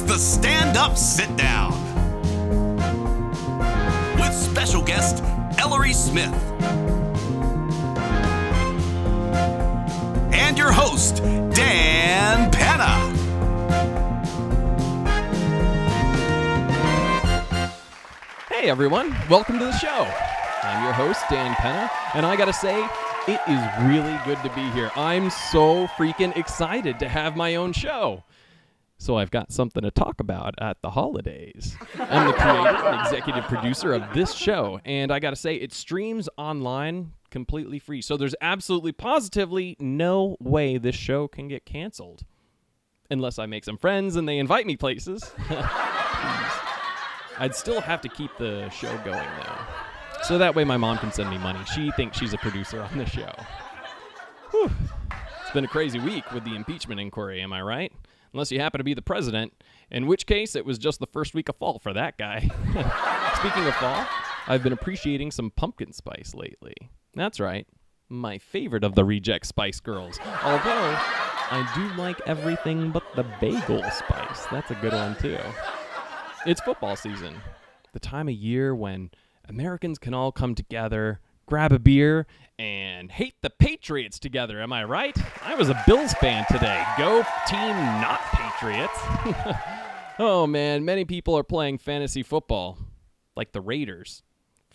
It's the Stand-Up Sit-Down with special guest Ellory Smith and your host Dan Pena. Hey everyone, welcome to the show. I'm your host, Dan Pena, and I gotta say, it is really good to be here. I'm so freaking excited to have my own show. So I've got something to talk about at the holidays. I'm the creator and executive producer of this show, and I gotta say, it streams online completely free. So there's absolutely, positively no way this show can get canceled. Unless I make some friends and they invite me places. I'd still have to keep the show going, though. So that way my mom can send me money. She thinks she's a producer on the show. Whew. It's been a crazy week with the impeachment inquiry, am I right? Unless you happen to be the president, in which case it was just the first week of fall for that guy. Speaking of fall, I've been appreciating some pumpkin spice lately. That's right, my favorite of the reject Spice Girls. Although, I do like everything but the bagel spice. That's a good one, too. It's football season, the time of year when Americans can all come together, grab a beer, and hate the Patriots together. Am I right? I was a Bills fan today. Go team, not Patriots. Oh man, many people are playing fantasy football, like the Raiders,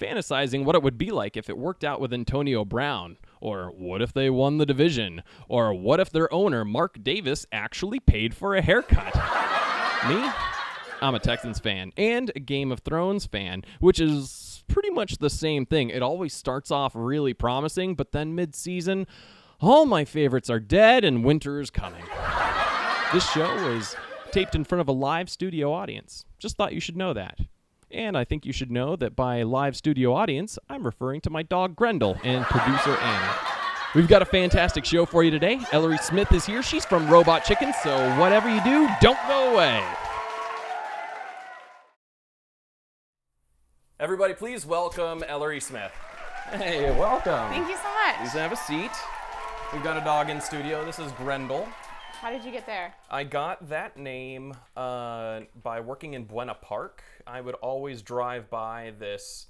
fantasizing what it would be like if it worked out with Antonio Brown, or what if they won the division, or what if their owner, Mark Davis, actually paid for a haircut. Me? I'm a Texans fan and a Game of Thrones fan, which is pretty much the same thing. It always starts off really promising, but then mid-season, all my favorites are dead and winter is coming. This show was taped in front of a live studio audience. Just thought you should know that. And I think you should know that by live studio audience, I'm referring to my dog Grendel and producer Annie. We've got a fantastic show for you today. Ellory Smith is here. She's from Robot Chicken, so whatever you do, don't go away. Everybody, please welcome Ellory Smith. Hey, welcome. Thank you so much. Please have a seat. We've got a dog in studio. This is Grendel. How did you get there? I got that name by working in Buena Park. I would always drive by this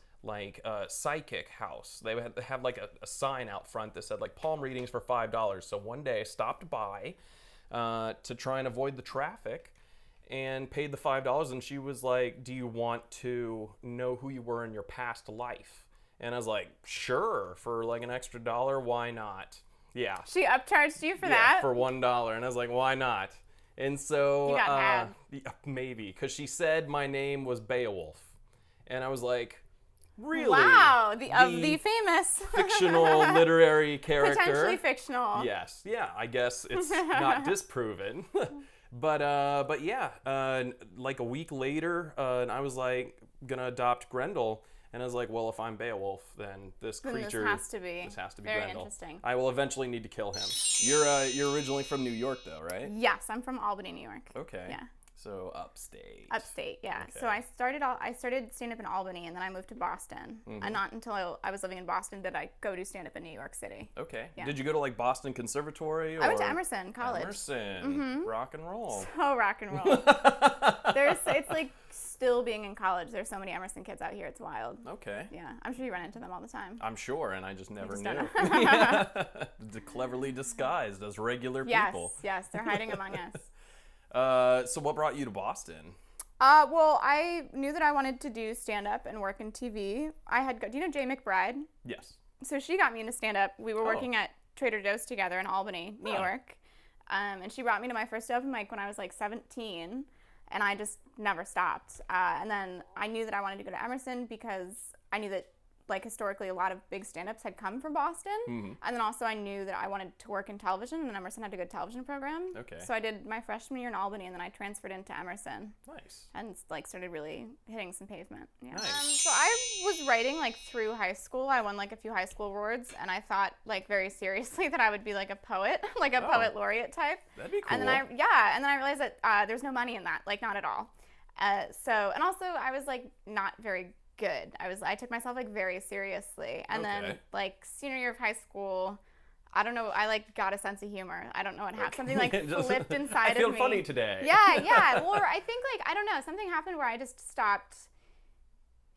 psychic house. They would have like a sign out front that said like palm readings for $5. So one day I stopped by to try and avoid the traffic and paid the $5, and she was like, do you want to know who you were in your past life? And I was like, sure, for like an extra $1, why not? Yeah. She upcharged you for that? For $1, and I was like, why not? And so, you got mad. Maybe, because she said my name was Beowulf, and I was like, really? Wow, the famous fictional literary character. Potentially fictional. Yes, yeah, I guess it's not disproven. But yeah, like a week later, I was like gonna adopt Grendel, and I was like, well, if I'm Beowulf, then this creature this has to be very Grendel. Interesting. I will eventually need to kill him. You're originally from New York, though, right? Yes, I'm from Albany, New York. Okay. Yeah. So upstate. Upstate, yeah. Okay. So I started stand-up in Albany, and then I moved to Boston. And not until I was living in Boston did I go do stand-up in New York City. Okay. Yeah. Did you go to like Boston Conservatory? Or? I went to Emerson College. Emerson. Rock and roll. So rock and roll. It's like still being in college. There's so many Emerson kids out here. It's wild. Okay. Yeah. I'm sure you run into them all the time. I'm sure, and I just never don't knew. know. Cleverly disguised as regular Yes, people. yes. They're hiding among us. So what brought you to Boston? Well, I knew that I wanted to do stand-up and work in TV. Do you know Jay McBride? Yes. So she got me into stand-up. We were working at Trader Joe's together in Albany, New York. And she brought me to my first open mic when I was like 17, and I just never stopped. And then I knew that I wanted to go to Emerson because I knew that like historically a lot of big stand-ups had come from Boston. And then also I knew that I wanted to work in television, and then Emerson had a good television program. Okay. So I did my freshman year in Albany, and then I transferred into Emerson. Nice. And like started really hitting some pavement. Yeah. Nice. So I was writing like through high school. I won like a few high school awards, and I thought like very seriously that I would be like a poet, like a poet laureate type. That'd be cool. And then I realized that there's no money in that, like not at all. And also I was like not very good. I took myself like very seriously. And then like senior year of high school, I don't know. I like got a sense of humor. I don't know what happened. Something like flipped inside of me. I feel funny today. Yeah. Or I think like, I don't know. Something happened where I just stopped,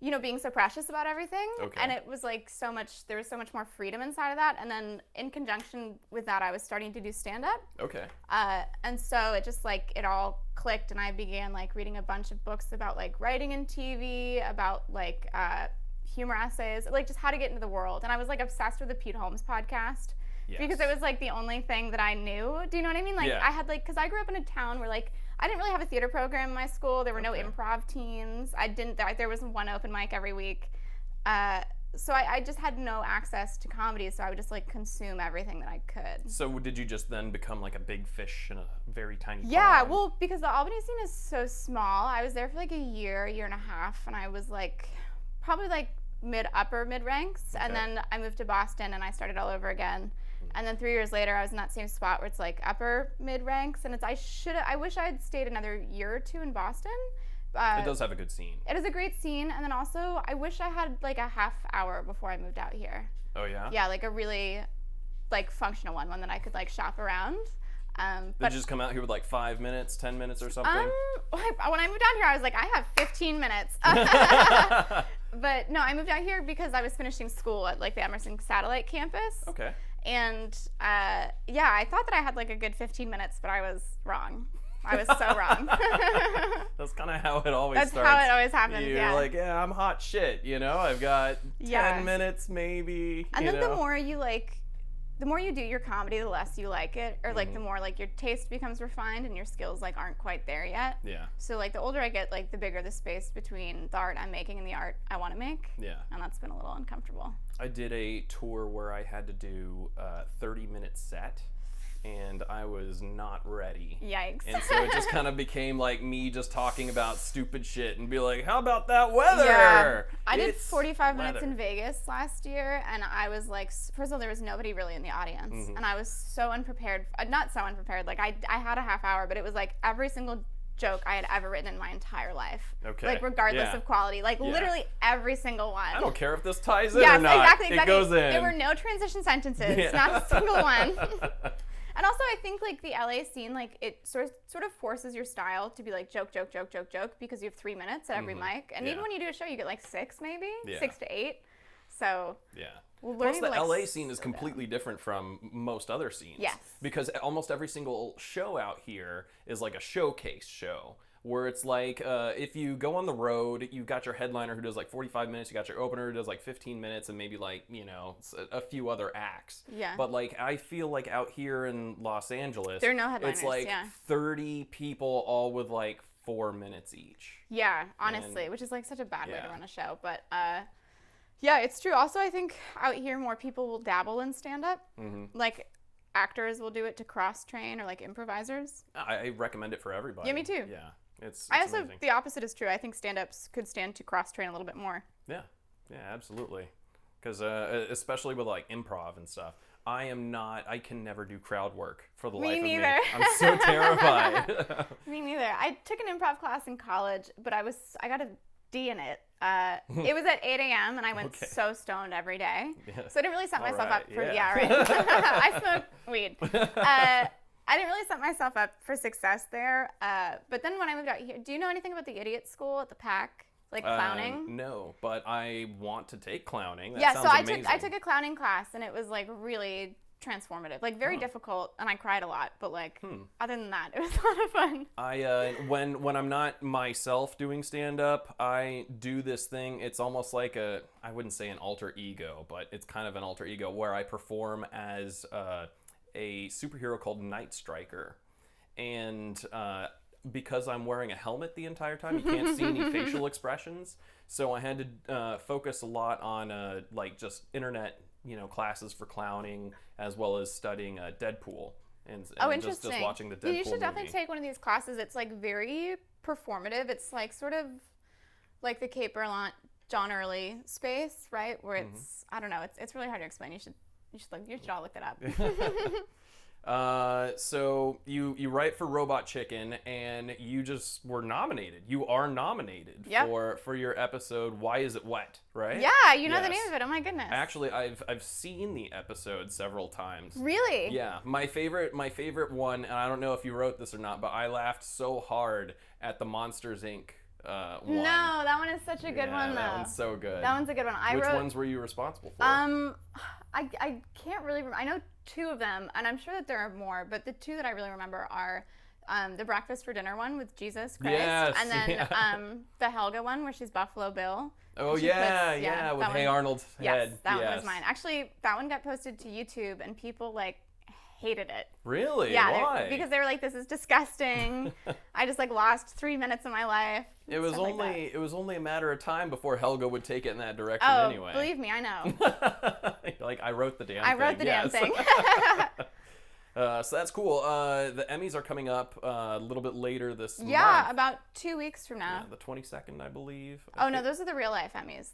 being so precious about everything. Okay. And it was like there was so much more freedom inside of that. And then in conjunction with that, I was starting to do stand-up. Okay. And so it just like, it all clicked, and I began like reading a bunch of books about like writing in TV, about like humor essays, like just how to get into the world. And I was like obsessed with the Pete Holmes podcast. Yes. Because it was like the only thing that I knew. Do you know what I mean? Like I had like, because I grew up in a town where like, I didn't really have a theater program in my school. There were no improv teams. There was one open mic every week. So I just had no access to comedy, so I would just like consume everything that I could. So did you just then become like a big fish in a very tiny pond? Yeah, well, because the Albany scene is so small. I was there for like a year and a half, and I was like probably like upper mid ranks. Okay. And then I moved to Boston and I started all over again. And then 3 years later, I was in that same spot where it's like upper mid ranks, and I wish I had stayed another year or two in Boston. It does have a good scene. It is a great scene, and then also I wish I had like a half hour before I moved out here. Oh yeah. Yeah, like a really like functional one that I could like shop around. Did you just come out here with like 5 minutes, 10 minutes or something? When I moved down here, I was like, I have 15 minutes. But no, I moved out here because I was finishing school at like the Emerson Satellite campus. Okay. And I thought that I had like a good 15 minutes, but I was wrong. I was so wrong. That's kind of how it always starts. That's how it always happens. You're like, I'm hot shit, I've got 10 minutes maybe. And then the more you do your comedy, the less you like it, or like the more like your taste becomes refined and your skills like aren't quite there yet. Yeah. So like the older I get, like the bigger the space between the art I'm making and the art I want to make. Yeah. And that's been a little uncomfortable. I did a tour where I had to do a 30-minute set, and I was not ready. Yikes. And so it just kind of became like me just talking about stupid shit and be like, how about that weather? Yeah. I did 45 minutes in Vegas last year, and I was like, first of all, there was nobody really in the audience, and I was so unprepared. Not so unprepared. Like I had a half hour, but it was like every single joke I had ever written in my entire life. Okay. Like regardless of quality. Like literally every single one. I don't care if this ties in or not. Exactly. It goes in. There were no transition sentences. Not a single one. And also I think like the LA scene, like it sort of forces your style to be like joke, because you have 3 minutes at every mic. And even when you do a show, you get like 6 maybe, 6 to 8. So Plus the LA scene is completely different from most other scenes. Yes. Because almost every single show out here is like a showcase show, where it's like if you go on the road, you've got your headliner who does like 45 minutes, you got your opener who does like 15 minutes, and maybe like, a few other acts. Yeah. But like I feel like out here in Los Angeles, there are no headliners, it's like 30 people all with like 4 minutes each. Yeah, honestly, which is like such a bad way to run a show. But yeah, it's true. Also, I think out here more people will dabble in stand-up. Like actors will do it to cross-train, or like improvisers. I recommend it for everybody. Yeah, me too. Yeah, it's amazing. Also, the opposite is true. I think stand-ups could stand to cross-train a little bit more. Yeah, absolutely. Because especially with like improv and stuff, I can never do crowd work for the life of me. I'm so terrified. Me neither. I took an improv class in college, but I got a D in it. It was at 8 a.m. and I went so stoned every day. Yeah. So I didn't really set myself up for, I smoke weed. I didn't really set myself up for success there. But then when I moved out here, do you know anything about the Idiot School at the PAC? Like clowning? No, but I want to take clowning. That sounds amazing. I took a clowning class, and it was like really transformative, like very difficult, and I cried a lot, but like other than that, it was a lot of fun. I when I'm not myself doing stand-up, I do this thing. It's almost like I wouldn't say an alter ego, but it's kind of an alter ego where I perform as a superhero called Night Striker, and because I'm wearing a helmet the entire time, you can't see any facial expressions, so I had to focus a lot on like just internet classes for clowning, as well as studying Deadpool and interesting. Just watching the Deadpool You should definitely movie. take one of these classes. It's like very performative. It's like sort of like the Cape Berlant John Early space, right? Where it's I don't know. It's really hard to explain. You should all look that up. So you write for Robot Chicken, and you just were nominated. You are nominated for your episode. Why Is It Wet? Right? Yeah, you know the name of it. Oh my goodness. Actually, I've seen the episode several times. Really? Yeah, my favorite one, and I don't know if you wrote this or not, but I laughed so hard at the Monsters Inc. One. No, that one is such a good one, though. That one's so good. That one's a good one. Which ones were you responsible for? I can't really remember. I know 2 of them, and I'm sure that there are more, but the 2 that I really remember are the Breakfast for Dinner one with Jesus Christ, and then the Helga one where she's Buffalo Bill. Oh, with Hey Arnold's head. Yes, that one was mine. Actually, that one got posted to YouTube, and people, like, hated it. Really? Yeah, why? Because they were like, this is disgusting. I just, like, lost 3 minutes of my life. It was only a matter of time before Helga would take it in that direction anyway. Believe me, I know. Like, I wrote the damn thing. I wrote the damn thing. So that's cool. The Emmys are coming up a little bit later this month. Yeah, about 2 weeks from now. Yeah, the 22nd, I believe. No, those are the real life Emmys.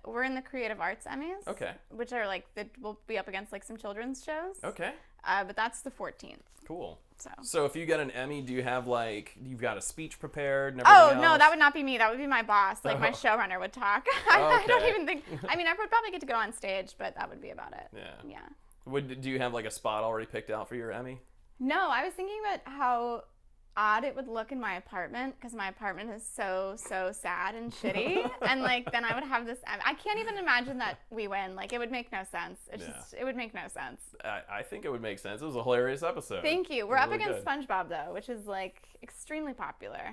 We're in the Creative Arts Emmys. Okay. Which are like we'll be up against like some children's shows. Okay. But that's the 14th. Cool. So if you get an Emmy, do you have you've got a speech prepared and everything else? No, that would not be me. That would be my boss. Like my showrunner would talk. I don't even think. I mean, I would probably get to go on stage, but that would be about it. Yeah. Yeah. Do you have like a spot already picked out for your Emmy? No, I was thinking about how odd it would look in my apartment because my apartment is so sad and shitty, and like then I would have this. I can't even imagine that we win. Like it would make no sense. It would make no sense. I think it would make sense. It was a hilarious episode. Thank you. We're up against SpongeBob though, which is like extremely popular.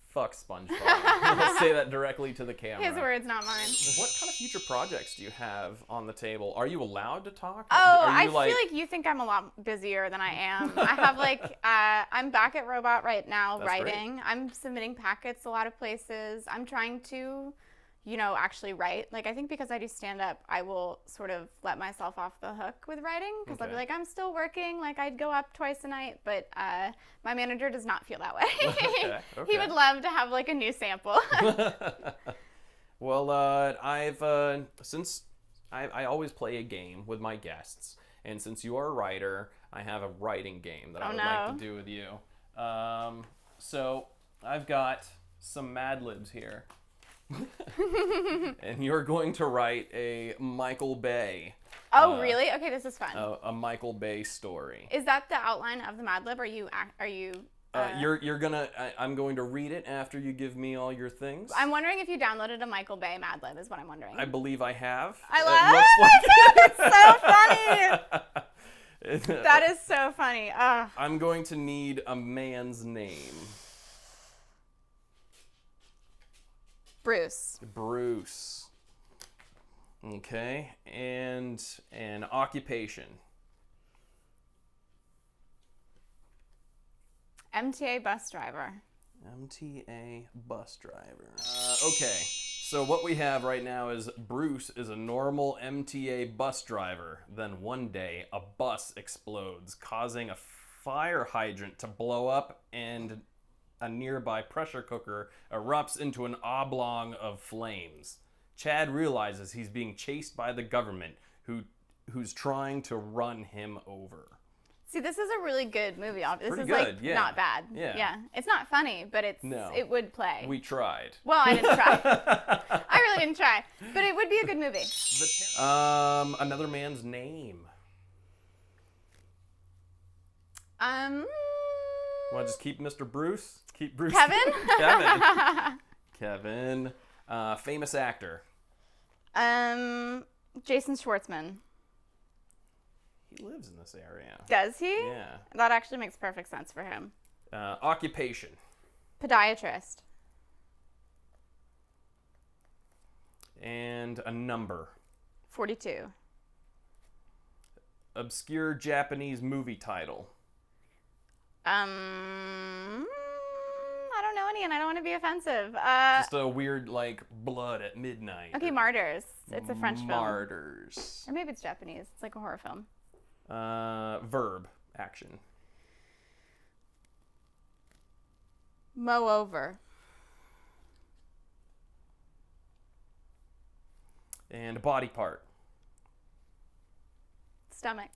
Fuck SpongeBob. I'll say that directly to the camera. His words, not mine. What kind of future projects do you have on the table? Are you allowed to talk? I feel like you think I'm a lot busier than I am. I have like, I'm back at Robot right now writing. Great. I'm submitting packets a lot of places. I'm trying to, actually write. Like I think because I do stand up, I will sort of let myself off the hook with writing because I'll be like, I'm still working. Like I'd go up twice a night, but my manager does not feel that way. Okay. He would love to have like a new sample. Well, since I always play a game with my guests, and since you are a writer, I have a writing game that I would like to do with you. So I've got some Mad Libs here. And you're going to write a Michael Bay. Oh, really? Okay, this is fun. A Michael Bay story. Is that the outline of the Mad Lib? I'm going to read it after you give me all your things. I'm wondering if you downloaded a Michael Bay Mad Lib is what I'm wondering. I believe I have. I love it. It's so funny. That is so funny. I'm going to need a man's name. Bruce. Okay, and an occupation. MTA bus driver. MTA bus driver. Okay, so what we have right now is Bruce is a normal MTA bus driver. Then one day, a bus explodes, causing a fire hydrant to blow up, and a nearby pressure cooker erupts into an oblong of flames. Chad realizes he's being chased by the government, who's trying to run him over. See, this is a really good movie. This is good, yeah. Not bad. Yeah. It's not funny, but it would play. We tried. Well, I didn't try. I really didn't try, but it would be a good movie. Another man's name. Want to just keep Mr. Bruce? Keep Bruce. Kevin. Kevin. Famous actor. Jason Schwartzman. He lives in this area. Does he? Yeah. That actually makes perfect sense for him. Occupation. Podiatrist. And a number. 42. Obscure Japanese movie title. I don't know any, and I don't want to be offensive. Just a weird, like, blood at midnight. Okay, Martyrs. It's a French film. Martyrs. Or maybe it's Japanese. It's like a horror film. Verb. Action. Mow over. And a body part. Stomach.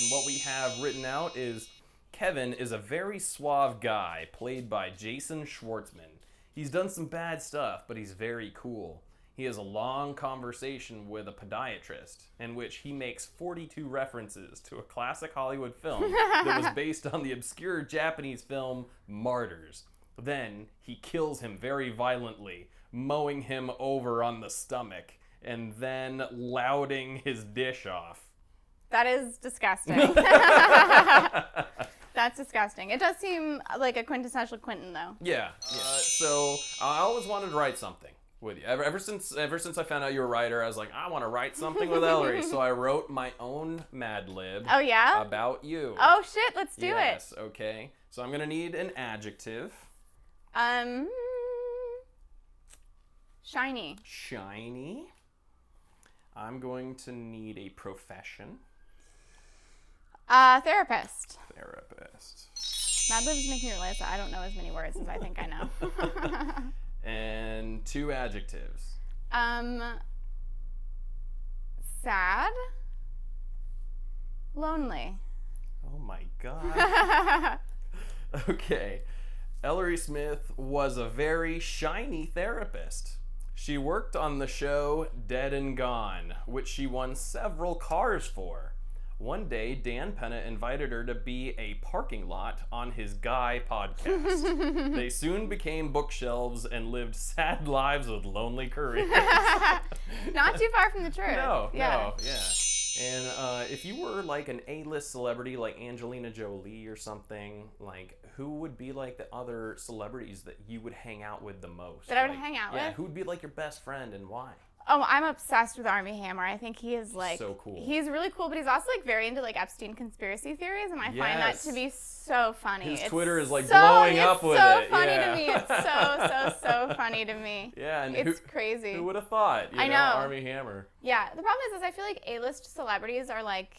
And what we have written out is Kevin is a very suave guy, played by Jason Schwartzman. He's done some bad stuff, but he's very cool. He has a long conversation with a podiatrist in which he makes 42 references to a classic Hollywood film that was based on the obscure Japanese film Martyrs. Then he kills him very violently, mowing him over on the stomach, and then lauding his dish off. That is disgusting. That's disgusting. It does seem like a quintessential Quentin, though. Yeah. So I always wanted to write something with you. Ever since I found out you were a writer, I was like, I want to write something with Ellory. So I wrote my own Mad Lib. Oh, yeah? About you. Oh, shit. Let's do it. Yes, okay. So I'm going to need an adjective. Shiny. Shiny. I'm going to need a profession. Therapist. Therapist. Mad Libs make me realize that I don't know as many words as I think I know. And 2 adjectives. Sad. Lonely. Oh my god. Okay. Ellory Smith was a very shiny therapist. She worked on the show Dead and Gone, which she won several cars for. One day, Dan Pena invited her to be a parking lot on his Guy podcast. They soon became bookshelves and lived sad lives with lonely careers. Not too far from the truth. No, yeah. And if you were like an A-list celebrity like Angelina Jolie or something, like who would be like the other celebrities that you would hang out with the most? That I would hang out with? Yeah, who would be like your best friend and why? Oh, I'm obsessed with Armie Hammer. I think he is like so cool. He's really cool, but he's also like very into like Epstein conspiracy theories, and I find that to be so funny. His Twitter is like blowing up with it. It's so funny to me. It's so funny to me. Yeah, and it's crazy. Who would have thought? I know. Armie Hammer. Yeah, the problem is I feel like A-list celebrities are like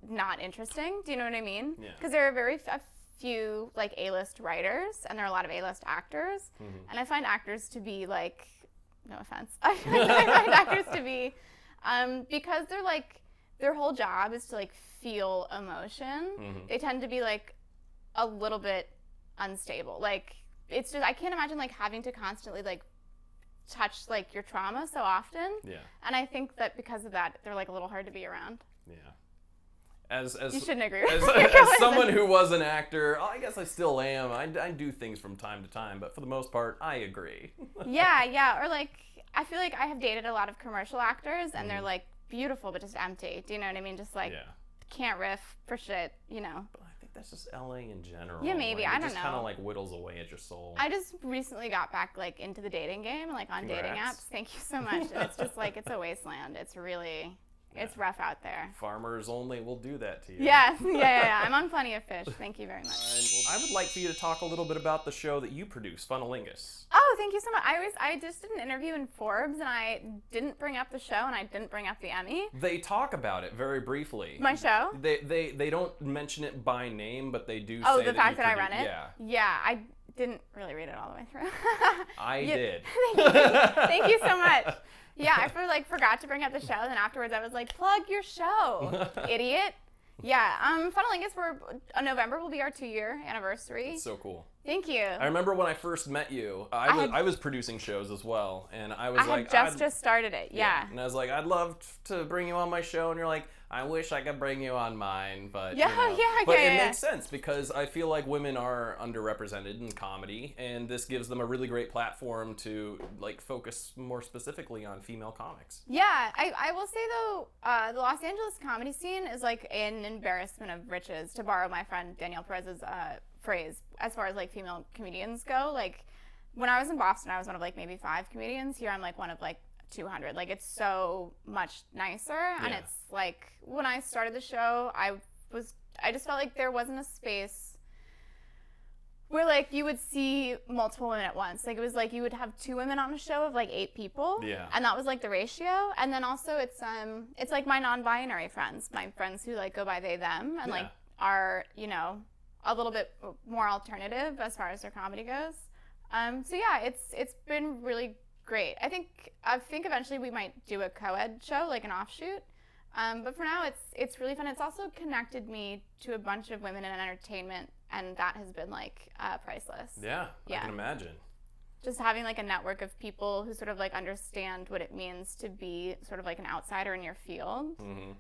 not interesting. Do you know what I mean? Yeah. Because there are a few like A-list writers, and there are a lot of A-list actors, and I find actors to be like. No offense. I find actors to be, because they're like, their whole job is to like feel emotion. They tend to be like a little bit unstable. Like, it's just, I can't imagine like having to constantly like touch like your trauma so often. Yeah. And I think that because of that, they're like a little hard to be around. Yeah. As you shouldn't agree with as someone who was an actor, I guess I still am. I do things from time to time, but for the most part, I agree. Yeah. Or like, I feel like I have dated a lot of commercial actors, and they're like beautiful, but just empty. Do you know what I mean? Just like can't riff for shit, you know. But I think that's just LA in general. Yeah, maybe. Like, I don't know. It just kind of like whittles away at your soul. I just recently got back like into the dating game, like on dating apps. Thank you so much. And it's just like, it's a wasteland. It's really... It's rough out there. Farmers only will do that to you. Yes, yeah. I'm on Plenty of Fish. Thank you very much. I would like for you to talk a little bit about the show that you produce, Funnelingus. Oh, thank you so much. I just did an interview in Forbes, and I didn't bring up the show, and I didn't bring up the Emmy. They talk about it very briefly. My show? They don't mention it by name, but they do say the fact that I run it? Yeah. Yeah, I didn't really read it all the way through. I did. Thank you so much. Yeah, I forgot to bring up the show, and afterwards I was like, plug your show, idiot. Yeah, Funnelingus, November will be our 2-year anniversary. That's so cool. Thank you. I remember when I first met you, I was producing shows as well, and I was just started it, yeah. And I was like, I'd love to bring you on my show, and you're like, I wish I could bring you on mine, but it makes sense because I feel like women are underrepresented in comedy, and this gives them a really great platform to like focus more specifically on female comics. Yeah, I will say though, the Los Angeles comedy scene is like an embarrassment of riches, to borrow my friend Danielle Perez's phrase, as far as like female comedians go. Like when I was in Boston, I was one of like maybe 5 comedians. Here I'm like one of like 200. Like it's so much nicer, and it's like when I started the show, I just felt like there wasn't a space where like you would see multiple women at once. Like it was like you would have 2 women on a show of like 8 people, and that was like the ratio. And then also it's like my non-binary friends, my friends who like go by they them, and like are, you know, a little bit more alternative as far as their comedy goes. So yeah, it's been really great. I think eventually we might do a co-ed show, like an offshoot. But for now, it's really fun. It's also connected me to a bunch of women in entertainment, and that has been like priceless. Yeah, Yeah. I can imagine. Just having like a network of people who sort of like understand what it means to be sort of like an outsider in your field. Mm-hmm.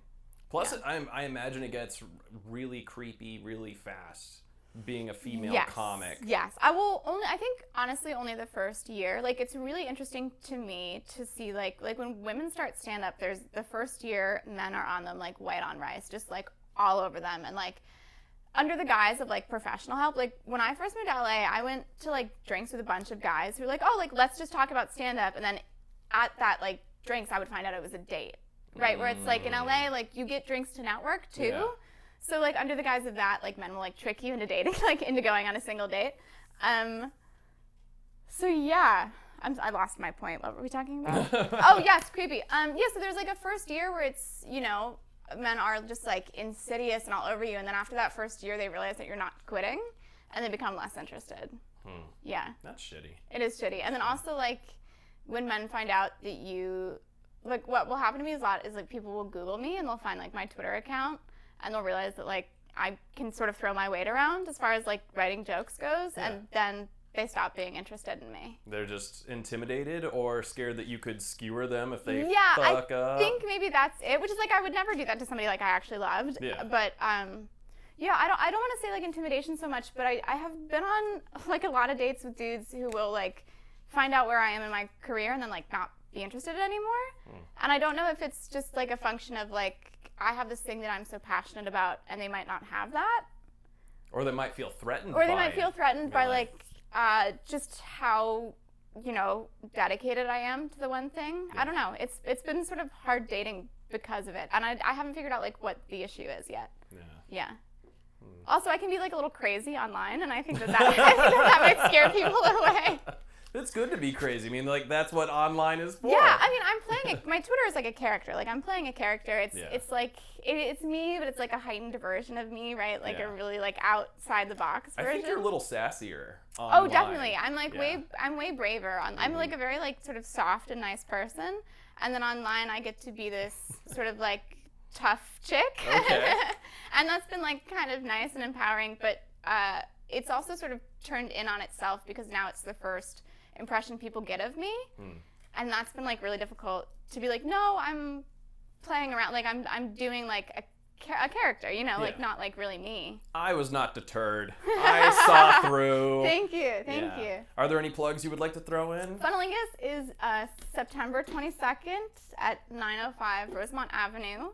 Plus, I imagine it gets really creepy really fast. Being a female comic. Yes. I think honestly only the first year. Like it's really interesting to me to see like when women start stand up, there's the first year men are on them like white on rice, just like all over them, and like under the guise of like professional help. Like when I first moved to LA, I went to like drinks with a bunch of guys who were like, oh, like let's just talk about stand up, and then at that like drinks I would find out it was a date. Right? Where it's like in LA, like you get drinks to network too. Yeah. So like under the guise of that, like men will like trick you into dating, like into going on a single date. So yeah, I lost my point. What were we talking about? Oh yes, creepy. Yeah, so there's like a first year where it's, you know, men are just like insidious and all over you, and then after that first year they realize that you're not quitting, and they become less interested. Yeah. That's shitty. It is shitty. And then also like when men find out that you, like what will happen to me is like people will Google me and they'll find like my Twitter account, and they'll realize that like I can sort of throw my weight around as far as like writing jokes goes, and then they stop being interested in me. They're just intimidated or scared that you could skewer them if they fuck up. I think maybe that's it, which is like I would never do that to somebody like I actually loved. Yeah. But yeah, I don't want to say like intimidation so much, but I have been on like a lot of dates with dudes who will like find out where I am in my career and then like not be interested anymore. And I don't know if it's just like a function of like I have this thing that I'm so passionate about and they might not have that. Or they might feel threatened Or they might feel threatened by like just how, you know, dedicated I am to the one thing. I don't know. It's been sort of hard dating because of it. And I haven't figured out like what the issue is yet. Yeah. Also, I can be like a little crazy online, and I think that might scare people away. It's good to be crazy. I mean, like, that's what online is for. Yeah, I mean, I'm playing my Twitter is like a character. Like, I'm playing a character. It's like, it's me, but it's like a heightened version of me, right? Like a really like outside the box version. I think you're a little sassier online. Oh, definitely. I'm like I'm way braver. I'm like a very like sort of soft and nice person. And then online, I get to be this sort of like tough chick. Okay. And that's been like kind of nice and empowering, but it's also sort of turned in on itself because now it's the first impression people get of me. And that's been like really difficult to be like, no, I'm playing around, like I'm doing like a character, you know, like not like really me. I was not deterred. I saw through. Thank you. You. Are there any plugs you would like to throw in? Funnelingus is September 22nd at 905 Rosemont Avenue.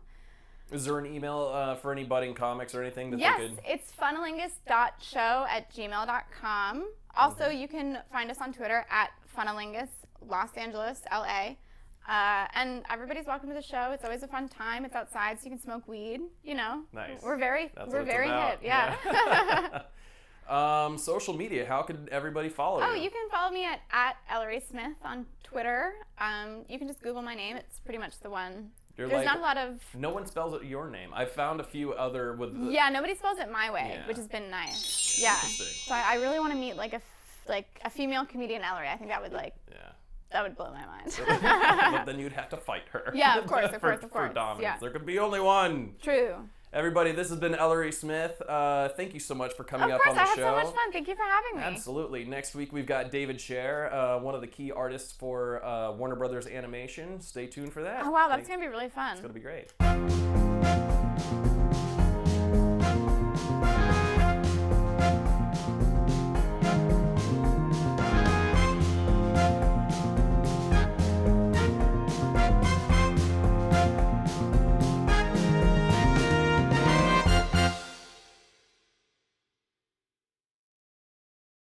Is there an email for any budding comics or anything that they could? Yes, it's funnelingus.show@gmail.com. Also, you can find us on Twitter at Funnelingus, Los Angeles, LA. And everybody's welcome to the show. It's always a fun time. It's outside, so you can smoke weed. You know, nice. We're very about. hip. Yeah. Social media. How could everybody follow you? Oh, you can follow me at Ellory Smith on Twitter. You can just Google my name. It's pretty much the one. There's not a lot of... No one spells it your name. I found a few other with... Yeah, nobody spells it my way, which has been nice. Yeah. Interesting. So I really want to meet like a female comedian Ellory. I think that would like... Yeah. That would blow my mind. But then you'd have to fight her. Yeah, of course. For dominance. Yeah. There could be only one. True. Everybody, this has been Ellory Smith. Thank you so much for coming up on the show. Of course, I had so much fun. Thank you for having me. Absolutely. Next week, we've got David Scher, one of the key artists for Warner Brothers Animation. Stay tuned for that. Oh, wow. That's going to be really fun. It's going to be great.